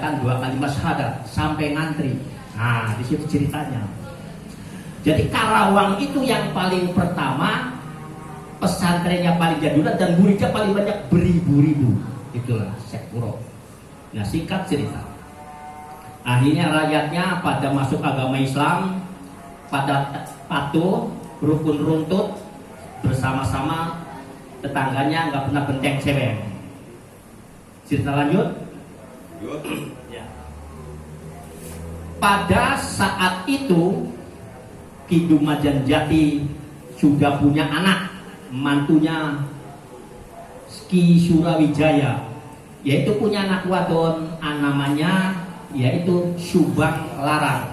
membacakan 2 kalimat syahadat sampai ngantri. Nah, di situ ceritanya. Jadi Karawang itu yang paling pertama, pesantrennya paling jadulan dan muridnya paling banyak beribu-ribu. Itulah Syekh Puro. Nah, singkat cerita, akhirnya rakyatnya pada masuk agama Islam, pada patuh, rukun runtut, bersama-sama, tetangganya nggak pernah benteng cewek. Cerita lanjut. Ya. Pada saat itu Ki Dumajan Jati sudah punya anak, mantunya Ki Surawijaya, yaitu punya anak wadon, namanya yaitu Subang Larang.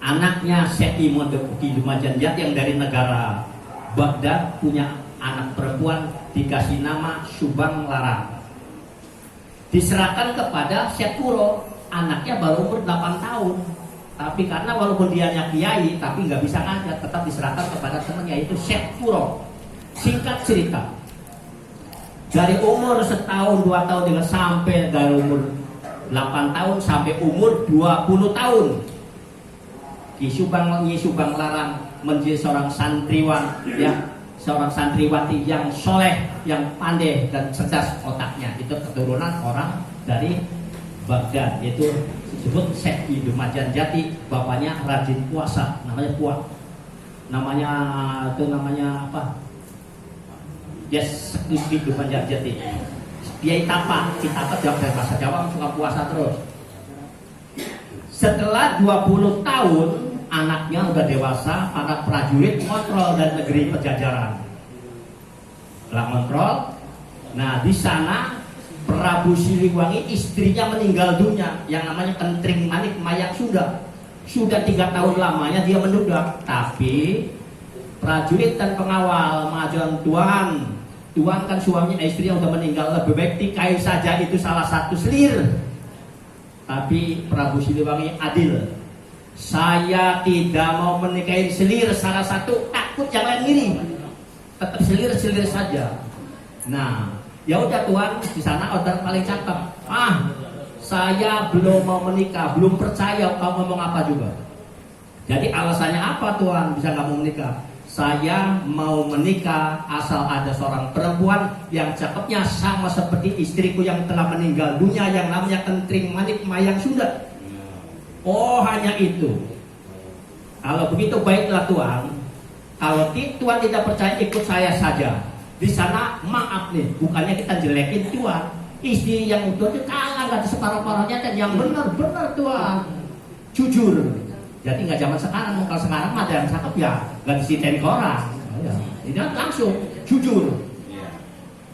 Anaknya Syekh Ki Dumajan Jati yang dari negara Baghdad punya anak perempuan dikasih nama Subang Larang. Diserahkan kepada Syekh Puro, anaknya baru umur 8 tahun. Tapi karena walaupun dia kiai, tapi nggak bisa ngajak, tetap diserahkan kepada temannya yaitu Syekh Puro. Singkat cerita, dari umur setahun 2 tahun dengan sampai dari umur 8 tahun sampai umur 20 tahun, Ki Subang Larang menjadi seorang santriwan, ya, seorang santriwati yang soleh, yang pandai dan cerdas otaknya. Itu keturunan orang dari Baghdad, yaitu disebut Syekh Ki Dumajan Jati. Bapaknya rajin puasa, namanya Puak. Namanya apa? Yes, Ki Dumajan Jati. Dia Itapa jawab dari bahasa Jawa, suka puasa terus. Setelah 20 tahun, anaknya udah dewasa, para prajurit kontrol dari negeri Pajajaran. Setelah kontrol, nah di sana Prabu Siliwangi istrinya meninggal dunia, yang namanya Kentring Manik Mayang Sunda. Sudah 3 tahun lamanya dia menduda, tapi prajurit dan pengawal mengajukan Tuan kan suaminya, istrinya udah meninggal, lebih baik tikahi saja itu salah satu selir. Tapi Prabu Siliwangi adil. Saya tidak mau menikahi selir salah satu, takut yang lain ngiri. Tetap selir saja. Nah, ya udah Tuan, di sana order paling cakep. Saya belum mau menikah, belum percaya kau ngomong apa juga. Jadi alasannya apa Tuan bisa nggak mau menikah? Saya mau menikah asal ada seorang perempuan yang cakepnya sama seperti istriku yang telah meninggal dunia, yang namanya Kentring Manik Mayang Sunda. Oh, hanya itu. Kalau begitu baiklah Tuan. Kalau Tuan tidak percaya, ikut saya saja. Di sana maaf nih, bukannya kita jelekin Tuan. Istri yang utuh itu kalah, nggak ada separuh-paruhnya, dan yang benar-benar Tuan. Jujur. Jadi nggak zaman sekarang. Kalau sekarang ada yang cakep ya nggak disiterin ke orang. Ini langsung jujur.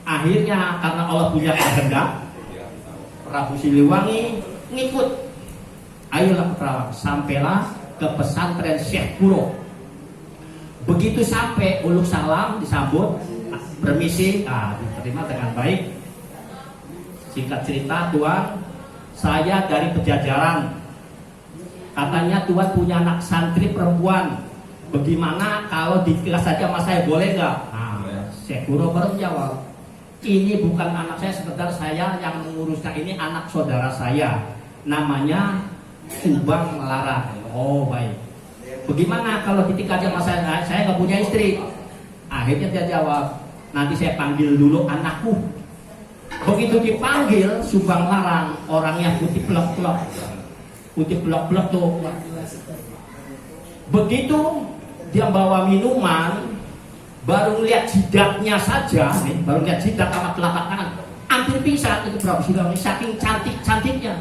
Akhirnya karena Allah punya kehendak, Prabu Siliwangi ngikut. Ayolah ke Karawang, sampailah ke pesantren Syekh Puro. Begitu sampai uluk salam disambut, permisi, diterima dengan baik. Singkat cerita, Tuan, saya dari Pajajaran. Katanya Tuan punya anak santri perempuan. Bagaimana kalau dikelas saja sama saya, boleh nggak? Syekh Puro baru jawab, ini bukan anak saya, sekedar saya yang menguruskan, ini anak saudara saya. Namanya Subang Larang. Oh baik. Bagaimana kalau ketika aja mas saya nggak punya istri? Akhirnya dia jawab, nanti saya panggil dulu anakku. Begitu dipanggil, Subang Larang orangnya putih pelok-pelok, tuh. Begitu dia bawa minuman, baru lihat jidatnya saja, baru lihat jidat sama telapak tangan, hampir pisah itu Prabu Siliwangi, saking cantiknya.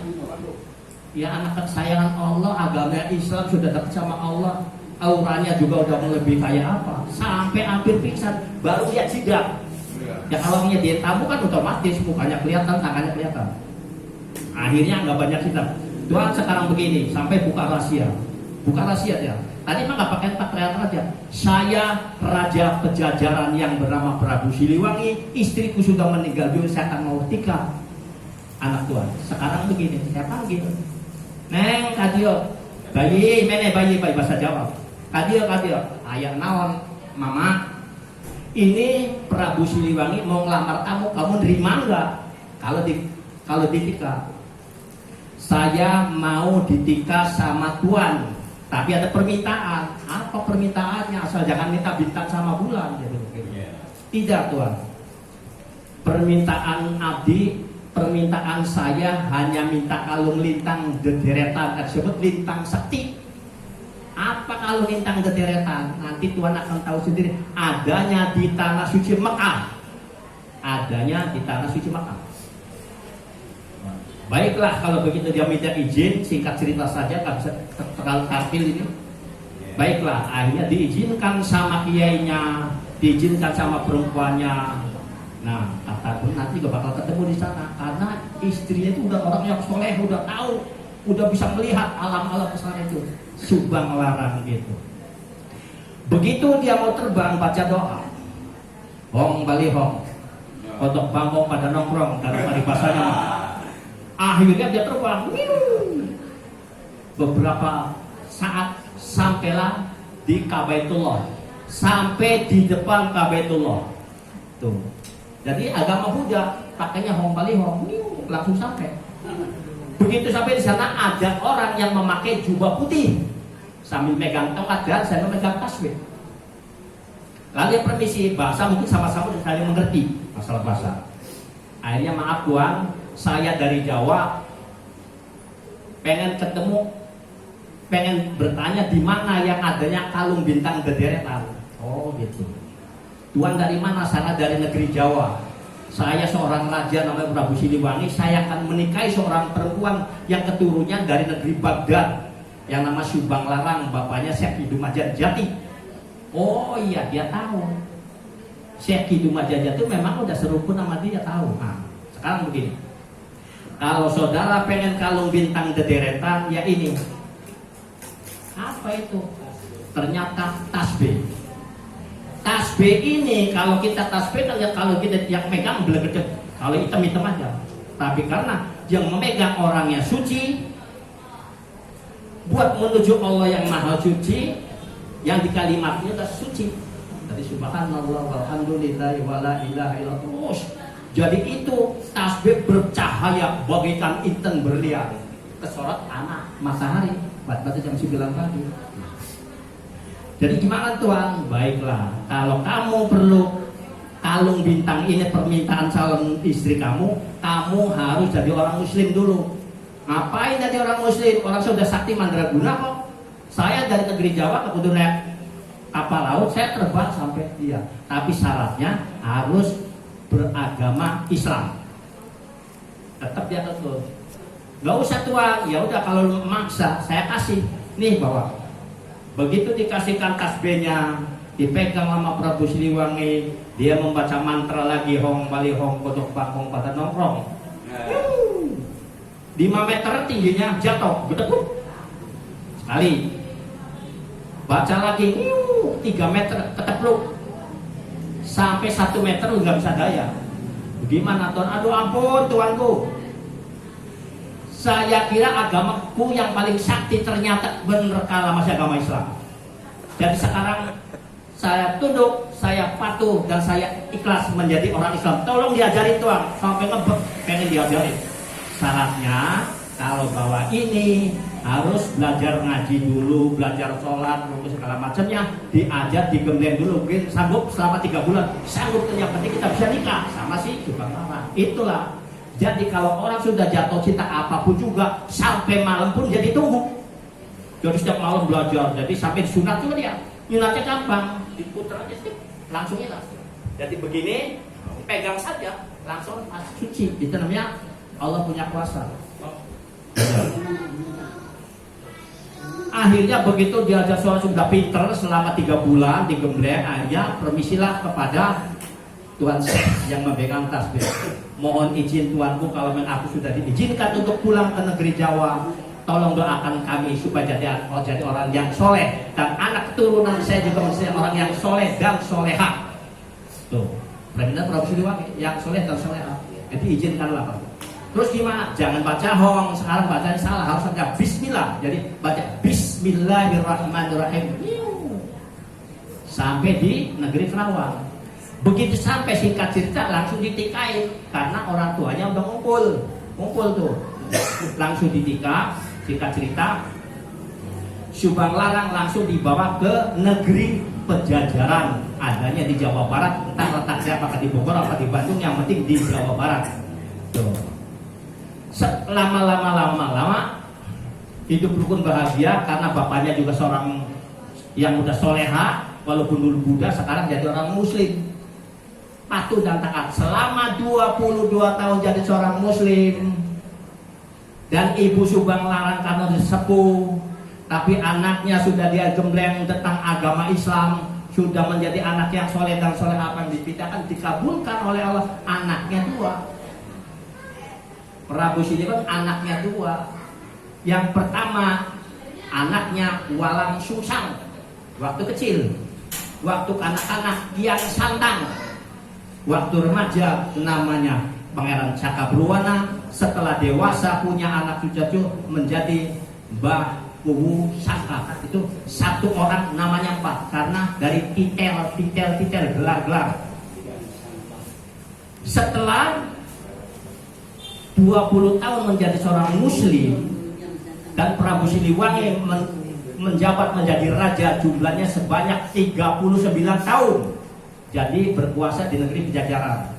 Ya anak kesayangan Allah, agama Islam sudah dapat sama Allah, auranya juga udah melebihi kayak apa, sampai hampir pingsan, baru lihat jidat. Ya kalau dia tamu kan otomatis mukanya kelihatan, tangannya kelihatan. Akhirnya nggak banyak kita. Tuhan sekarang begini, sampai buka rahasia ya. Tadi mah nggak pakai pakaian raja. Saya Raja Pajajaran yang bernama Prabu Siliwangi, istriku sudah meninggal dunia, saya akan mau nikah anak Tuhan. Sekarang begini, saya panggil. Neng kadio, bayi bahasa Jawa. Kadio, ayah naon, mama. Ini Prabu Siliwangi mau ngelamar kamu nerima enggak? kalau ditika. Saya mau ditika sama Tuan, tapi ada permintaan. Apa permintaannya? Asal jangan minta bintang sama bulan. Gitu. Tidak Tuan. Permintaan abdi, permintaan saya hanya minta kalung lintang dederetan tersebut lintang sakti. Apa kalung lintang dederetan? Nanti Tuan akan tahu sendiri. Adanya di tanah suci Mekah. Adanya di tanah suci Mekah. Baiklah kalau begitu dia minta izin, singkat cerita saja, tak bisa terlalu tampil ini. Baiklah, akhirnya diizinkan sama kiainya, diizinkan sama perempuannya. Nah, kata pun nanti gak bakal ketemu di sana karena istrinya itu udah orang yang soleh, udah tahu, udah bisa melihat alam-alam kesana itu. Subang larang gitu. Begitu dia mau terbang baca doa, hong bali hong, kodok bangkong pada nongkrong dalam paribasanya. Akhirnya dia terbang. Beberapa saat sampailah di Kabaitullah, sampai di depan Kabaitullah. Tuh. Jadi agama Buddha pakainya hong bali hong, langsung sampai. Begitu sampai di sana ada orang yang memakai jubah putih sambil megang tongkat dan saya memegang tasbih. Lalu permisi, bahasa mungkin sama-sama saling mengerti masalah bahasa. Akhirnya maaf Tuan, saya dari Jawa, pengen ketemu, pengen bertanya di mana yang adanya kalung bintang dederetan. Oh gitu. Tuan dari mana? Saya dari negeri Jawa. Saya seorang raja namanya Prabu Siliwangi. Saya akan menikahi seorang perempuan yang keturunannya dari negeri Baghdad, yang nama Subang Larang, bapaknya Syekh Kidumajan Jati. Oh iya, dia tahu. Syekh Kidumajan Jati itu memang udah serupun sama dia, tahu. Nah, sekarang begini. Kalau saudara pengen kalung bintang dederetan, ya ini. Apa itu? Ternyata tasbih. Tasbih ini kalau kita tasbih, kalau kita yang megang belegedeg, kalau hitam-hitam aja. Tapi karena yang memegang orangnya suci, buat menuju Allah yang maha suci, yang di kalimatnya sudah suci. Tadi subhanallah walhamdulillah wala ilaha illallah. Jadi itu tasbih bercahaya bagaikan inten berlian kesorot anak matahari pada jam 9 pagi. Jadi gimana Tuan? Baiklah, kalau kamu perlu kalung bintang ini permintaan calon istri kamu, kamu harus jadi orang muslim dulu. Ngapain jadi orang muslim? Orang sudah sakti mandraguna kok. Saya dari negeri Jawa kemudian naik kapal laut, saya terbang sampai dia. Tapi syaratnya harus beragama Islam. Tetap dia tuntut. Gak usah Tuan, ya udah kalau maksa saya kasih. Nih bawa. Begitu dikasihkan tasbihnya, dipegang sama Prabu Siliwangi, dia membaca mantra lagi hong bali hong kodok bangkong pada nongkrong. 5 meter tingginya jatuh, betul. Sekali. Baca lagi 3 meter ketepluk. Sampai 1 meter nggak bisa daya. Bagaimana Tuan? Aduh ampun Tuanku. Saya kira agamaku yang paling sakti ternyata benar kalah masih agama Islam. Jadi sekarang saya tunduk, saya patuh dan saya ikhlas menjadi orang Islam. Tolong diajarin Tuan, sampai ngebet pengen diajarin. Syaratnya kalau bawa ini harus belajar ngaji dulu, belajar sholat, segala macamnya, diajar, digembleng dulu. Mungkin sanggup selama 3 bulan, sanggup yang penting kita bisa nikah sama si Subang Larang. Itulah. Jadi kalau orang sudah jatuh cinta apapun juga, sampai malam pun jadi tunggu. Jadi setiap malam belajar, jadi sampai sunat juga dia. Sunatnya gampang, diputar aja sih, langsung hilang. Jadi begini, pegang saja, langsung masuk suci. Itu namanya Allah punya kuasa. Akhirnya begitu diajar sholat sudah pinter selama 3 bulan digembleng, akhirnya permisilah kepada Tuan yang memegang tasbih. Mohon izin Tuanku kalau memang aku sudah diizinkan untuk pulang ke negeri Jawa, tolong doakan kami supaya jadi orang yang soleh dan anak keturunan saya juga menjadi orang yang soleh dan soleha. Tuh, benar Prabu Siliwangi yang soleh dan soleha. Jadi izinkanlah Pak. Terus gimana? Jangan baca hong, sekarang bacanya salah, harus baca bismillah. Jadi baca bismillahirrahmanirrahim. Sampai di negeri Kerawang. Begitu sampai singkat cerita langsung ditikain karena orang tuanya udah ngumpul. kumpul tuh. Langsung ditikam, singkat cerita, Subang Larang langsung dibawa ke negeri Pejajaran, adanya di Jawa Barat, entah letaknya apakah di Bogor atau di Bandung, yang penting di Jawa Barat. Tuh. Lama hidup rukun bahagia karena bapaknya juga seorang yang udah soleha, walaupun dulu Buddha, sekarang jadi orang Muslim, patuh dan taat selama 22 tahun jadi seorang Muslim. Dan ibu Subang Larang karena sepuh, tapi anaknya sudah dia gembleng tentang agama Islam, sudah menjadi anak yang soleh dan soleh, apa yang dipindahkan dikabulkan oleh Allah. Anaknya dua, Prabu Siliwangi anaknya dua. Yang pertama anaknya Walang Sungsang waktu kecil, waktu anak-anak Kian Santang, waktu remaja namanya Pangeran Cakabruwana, setelah dewasa punya anak cucu menjadi Mbah Kuwu Saka. Itu satu orang namanya empat karena dari titel gelar-gelar. Setelah 20 tahun menjadi seorang Muslim dan Prabu Siliwangi menjabat menjadi raja, jumlahnya sebanyak 39 tahun, jadi berkuasa di negeri Pejajaran.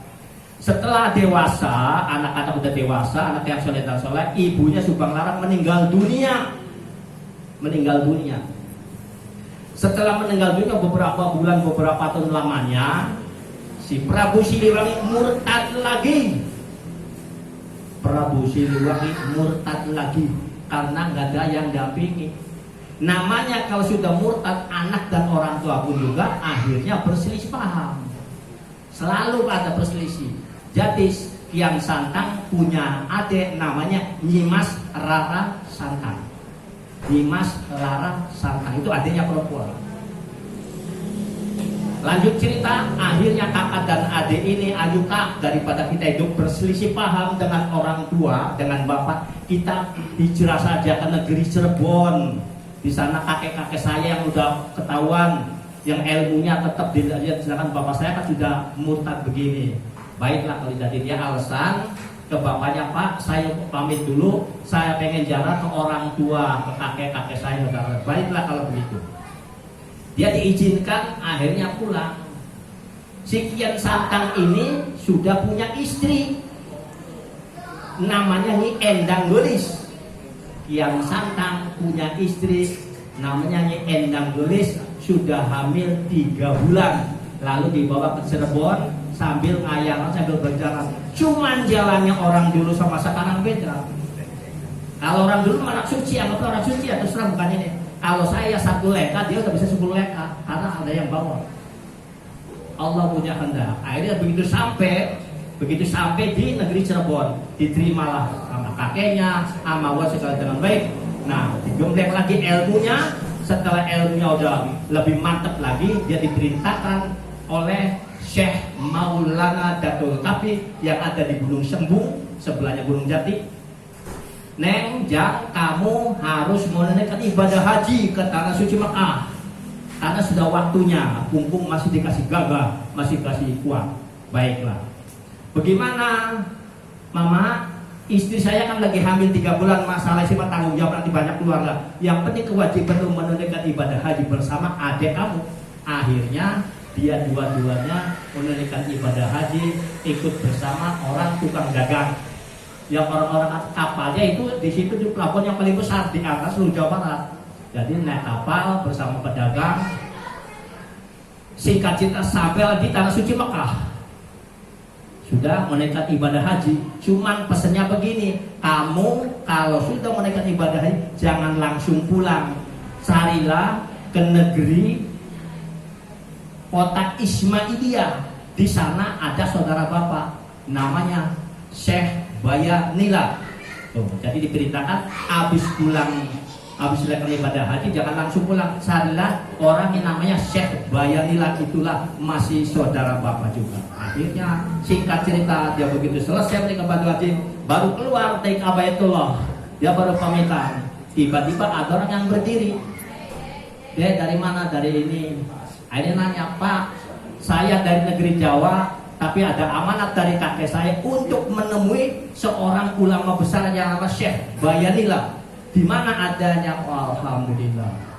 Setelah dewasa, anak-anak udah dewasa, anak yang soleh dan soleh, ibunya Subang Larang meninggal dunia. Setelah meninggal dunia beberapa bulan, beberapa tahun lamanya, si Prabu Siliwangi murtad lagi. Prabu Siliwangi murtad lagi karena nggak ada yang dampingi. Namanya kalau sudah murtad, anak dan orang tua pun juga akhirnya berselisih paham. Selalu ada perselisih. Jadi Kian Santang punya adik namanya Nyimas Rara Santang. Nyimas Rara Santang itu adiknya perempuan. Lanjut cerita, akhirnya kakak dan adik ini, ayo kak, daripada kita hidup berselisih paham dengan orang tua, dengan bapak, kita hijrah saja ke negeri Cirebon. Di sana kakek-kakek saya yang udah ketahuan, yang ilmunya tetap dilihat, sedangkan bapak saya kan sudah murtad begini. Baiklah, kalau jadi dia alasan ke bapaknya, Pak, saya pamit dulu, saya pengen jalan ke orang tua, ke kakek-kakek saya. Baiklah kalau begitu. Dia diizinkan, akhirnya pulang. Si Kian Santang ini sudah punya istri, namanya Nyi Endang Gelis. Kian Santang punya istri, namanya Nyi Endang Gelis, sudah hamil 3 bulan. Lalu dibawa ke Cirebon sambil ngayang, sambil berjalan. Cuman jalannya orang dulu sama sekarang beda. Kalau orang dulu anak suci, anggap orang suci, atau terserah bukan ini. Kalau saya 1 leka, dia udah bisa 10 leka karena ada yang bawa. Allah punya kehendak. Akhirnya begitu sampai di negeri Cirebon, diterimalah sama kakeknya, sama wah segala dengan baik. Nah, digembleng lagi ilmunya. Setelah ilmunya udah lebih mantap lagi, dia diperintahkan oleh Syekh Maulana Datul Kafi yang ada di Gunung Sembung, sebelahnya Gunung Jati. Neng, Jang, kamu harus menunaikan ibadah haji ke tanah suci Mekah karena sudah waktunya. Punggung masih dikasih gagah, masih dikasih kuat. Baiklah. Bagaimana, Mama? Istri saya kan lagi hamil 3 bulan, masalah sih tanggung jawab nanti banyak keluarga. Yang penting kewajiban untuk menunaikan ibadah haji bersama adik kamu. Akhirnya dia dua-duanya menunaikan ibadah haji ikut bersama orang tukang dagang. Yang orang-orang kapalnya itu di situ di pelabuhan yang paling besar di atas seluruh Jawa Barat. Jadi naik kapal bersama pedagang. Singkat cerita sampai di tanah suci Mekah. Sudah menunaikan ibadah haji. Cuman pesannya begini, kamu kalau sudah menunaikan ibadah haji jangan langsung pulang. Carilah ke negeri kota Ismailiyah. Di sana ada saudara bapak namanya Syekh Bayanila. Tuh, jadi diperintahkan habis selesai ibadah haji jangan langsung pulang. Carilah orang yang namanya Syekh Bayanila, itulah masih saudara bapak juga. Akhirnya singkat cerita, dia begitu selesai meninggal ibadah haji, baru keluar dari Kabaitullah, dia baru pamitan. Tiba-tiba ada orang yang berdiri. Dia dari mana? Dari ini. Akhirnya nanya, Pak, saya dari negeri Jawa tapi ada amanat dari kakek saya untuk menemui seorang ulama besar yang nama Syekh Bayanila, di mana adanya. Alhamdulillah.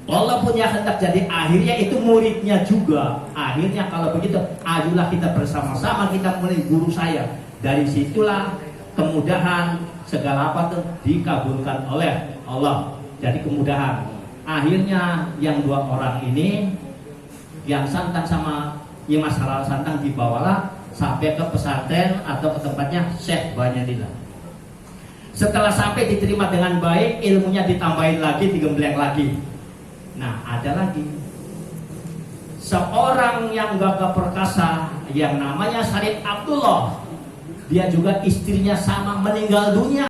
Allah punya hendak, jadi akhirnya itu muridnya juga. Akhirnya kalau begitu, ayolah kita bersama-sama kita mulai guru saya. Dari situlah kemudahan segala apa tuh dikabulkan oleh Allah. Jadi kemudahan. Akhirnya yang dua orang ini, yang Santang sama Mas Halal Santang, dibawalah sampai ke pesantren atau ke tempatnya Syekh Bayanila. Setelah sampai diterima dengan baik, ilmunya ditambahin lagi, digembleng lagi. Nah, ada lagi seorang yang gagah perkasa yang namanya Syarif Abdullah. Dia juga istrinya sama meninggal dunia.